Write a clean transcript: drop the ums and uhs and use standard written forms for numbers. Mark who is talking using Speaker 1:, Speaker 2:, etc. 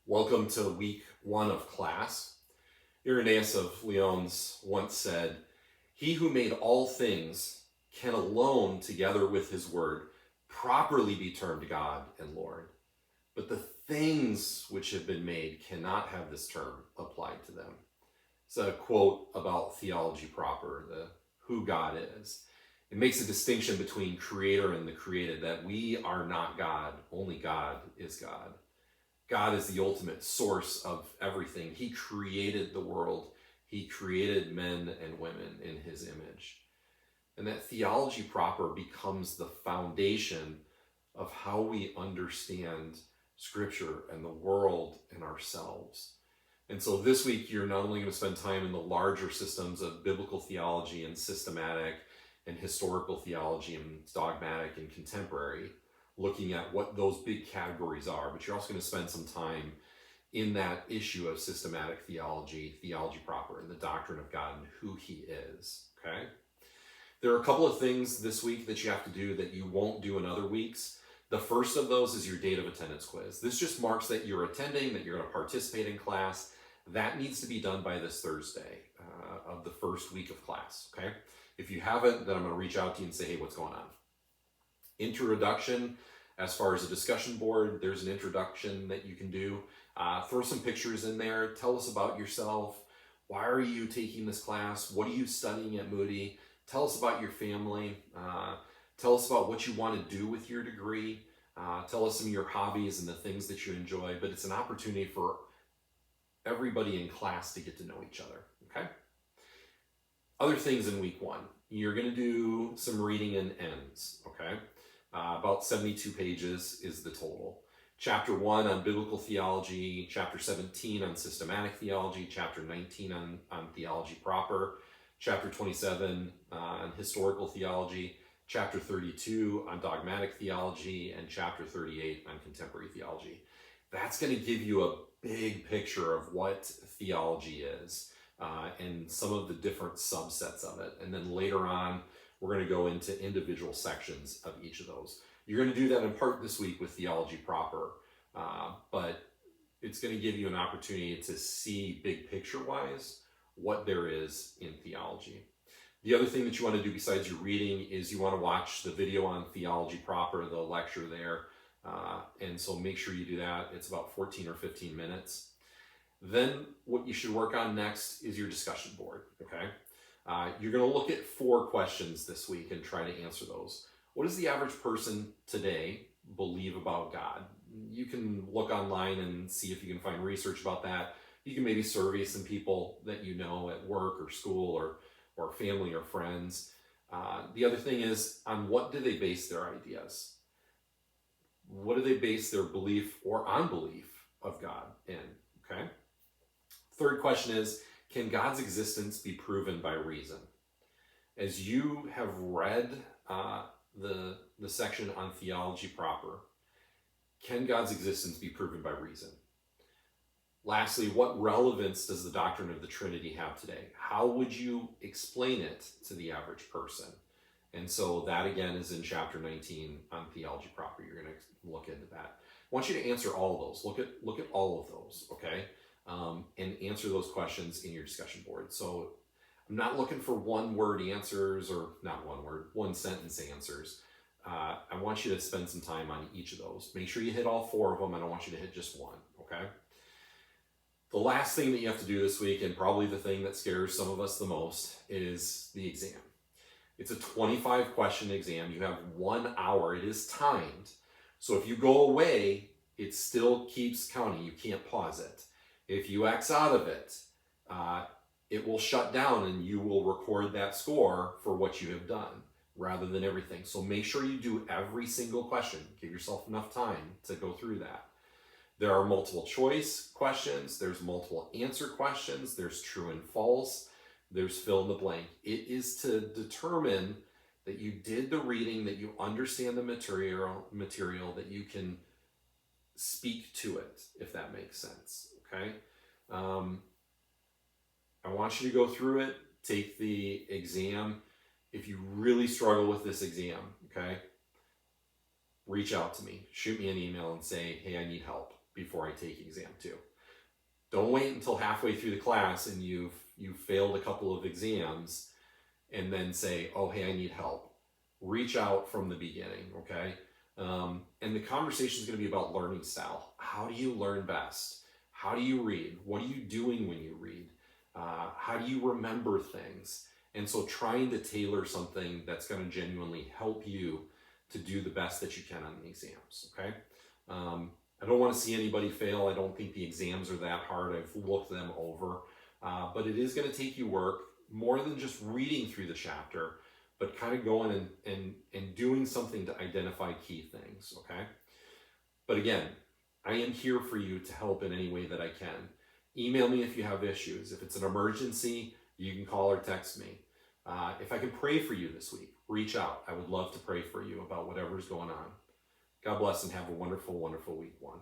Speaker 1: Welcome to week 1 of class. Irenaeus of Lyons once said, "He who made all things can alone, together with his word, properly be termed God and Lord. But the things which have been made cannot have this term applied to them." It's a quote about theology proper, who God is. It makes a distinction between creator and the created, that we are not God, only God is God. God is the ultimate source of everything. He created the world. He created men and women in his image. And that theology proper becomes the foundation of how we understand Scripture and the world and ourselves. And so this week, you're not only going to spend time in the larger systems of biblical theology and systematic and historical theology and dogmatic and contemporary, looking at what those big categories are, but you're also going to spend some time in that issue of systematic theology, theology proper, and the doctrine of God and who he is, okay? There are a couple of things this week that you have to do that you won't do in other weeks. The first of those is your date of attendance quiz. This just marks that you're attending, that you're going to participate in class. That needs to be done by this Thursday of the first week of class, okay? If you haven't, then I'm going to reach out to you and say, hey, what's going on? Introduction, as far as a discussion board, there's an introduction that you can do. Throw some pictures in there. Tell us about yourself. Why are you taking this class? What are you studying at Moody? Tell us about your family. Tell us about what you want to do with your degree. Tell us some of your hobbies and the things that you enjoy. But it's an opportunity for everybody in class to get to know each other, okay? Other things in week 1. You're going to do some reading in ends, okay? About 72 pages is the total. Chapter 1 on biblical theology, chapter 17 on systematic theology, chapter 19 on theology proper, chapter 27 on historical theology, chapter 32 on dogmatic theology, and chapter 38 on contemporary theology. That's going to give you a big picture of what theology is and some of the different subsets of it. And then later on, we're going to go into individual sections of each of those. You're going to do that in part this week with theology proper, but it's going to give you an opportunity to see big picture-wise what there is in theology. The other thing that you want to do besides your reading is you want to watch the video on theology proper, the lecture there, and so make sure you do that. It's about 14 or 15 minutes. Then what you should work on next is your discussion board, okay? You're going to look at 4 questions this week and try to answer those. What does the average person today believe about God? You can look online and see if you can find research about that. You can maybe survey some people that you know at work or school or family or friends. The other thing is, on what do they base their ideas? What do they base their belief or unbelief of God in, okay? Third question is, can God's existence be proven by reason? As you have read the section on theology proper, can God's existence be proven by reason? Lastly, what relevance does the doctrine of the Trinity have today? How would you explain it to the average person? And so that again is in chapter 19 on theology proper. You're going to look into that. I want you to answer all of those. Look at all of those, okay? And answer those questions in your discussion board. So I'm not looking for one-word answers, or not one word, one-sentence answers. I want you to spend some time on each of those. Make sure you hit all 4 of them. I don't want you to hit just one, okay? The last thing that you have to do this week, and probably the thing that scares some of us the most, is the exam. It's a 25-question exam. You have 1 hour. It is timed. So if you go away, it still keeps counting. You can't pause it. If you X out of it, it will shut down and you will record that score for what you have done rather than everything. So make sure you do every single question. Give yourself enough time to go through that. There are multiple choice questions. There's multiple answer questions. There's true and false. There's fill in the blank. It is to determine that you did the reading, that you understand the material, that you can speak to it, if that makes sense, okay? I want you to go through it, take the exam. If you really struggle with this exam, okay, reach out to me. Shoot me an email and say, hey, I need help. before I take exam 2. Don't wait until halfway through the class and you've failed a couple of exams and then say, oh, hey, I need help. Reach out from the beginning, okay? And the conversation is going to be about learning style. How do you learn best? How do you read? What are you doing when you read? How do you remember things? And so trying to tailor something that's going to genuinely help you to do the best that you can on the exams, okay? I don't want to see anybody fail. I don't think the exams are that hard. I've looked them over. But it is going to take you work, more than just reading through the chapter, but kind of going and doing something to identify key things, okay? But again, I am here for you to help in any way that I can. Email me if you have issues. If it's an emergency, you can call or text me. If I can pray for you this week, reach out. I would love to pray for you about whatever's going on. God bless and have a wonderful, wonderful week 1.